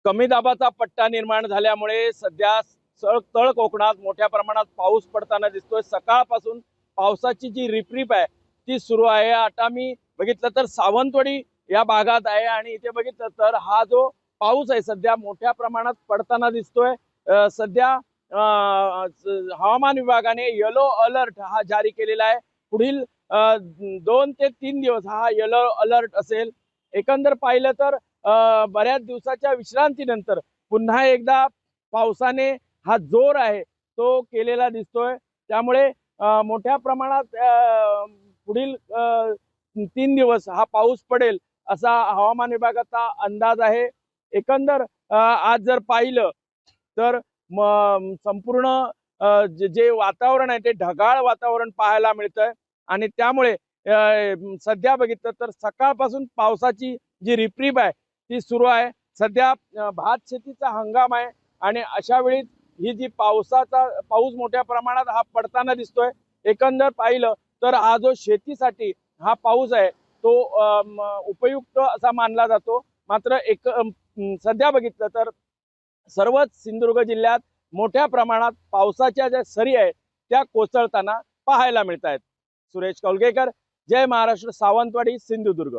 कमी दाबाचा पट्टा निर्माण झाल्यामुळे सध्या तळ कोकणात मोठ्या प्रमाणात पाऊस पडताना दिसतोय। सकाळपासून पावसाची जी रिपरिप आहे ती सुरू आहे। आता मी बघितलं तर सावंतवाडी या भागात आहे आणि इथे बघितलं तर हा जो पाऊस आहे सध्या मोठ्या प्रमाणात पडताना दिसतोय। सध्या हवामान विभागाने येलो अलर्ट हा जारी केलेला आहे। पुढील 2 ते 3 दिवस हा येलो अलर्ट असेल। एकंदर पाहिलं तर बऱ्याच दिवसाच्या विश्रांतीनंतर पुन्हा एकदा पावसाने हा जोर आहे तो केलेला दिसतोय। त्यामुळे मोठ्या प्रमाणात पुढील 3 दिवस हा पाऊस पडेल असा हवामान विभागाचा अंदाज आहे। एकंदर आज जर पाहिलं तर संपूर्ण जे वातावरण आहे ते ढगाळ वातावरण पाहायला मिळतंय आणि त्यामुळे सध्या बघितलं तर सकाळपासून पावसाची जी रिपरिप आहे ती सुरू आहे। सध्या भात शेतीचा हंगाम आहे आणि अशा वेळी ही जी पाऊस मोठ्या प्रमाणात हा पडताना दिसतोय। एकंदर पाहिलं तर हा जो शेतीसाठी हा पाऊस आहे तो उपयुक्त असा मानला जातो। मात्र सध्या बघितलं तर सर्वच सिंधुदुर्ग जिल्ह्यात मोठ्या प्रमाणात पावसाच्या ज्या सरी आहेत त्या कोसळताना पाहायला मिळत आहेत। सुरेश कौलगेकर, जय महाराष्ट्र, सावंतवाडी, सिंधुदुर्ग।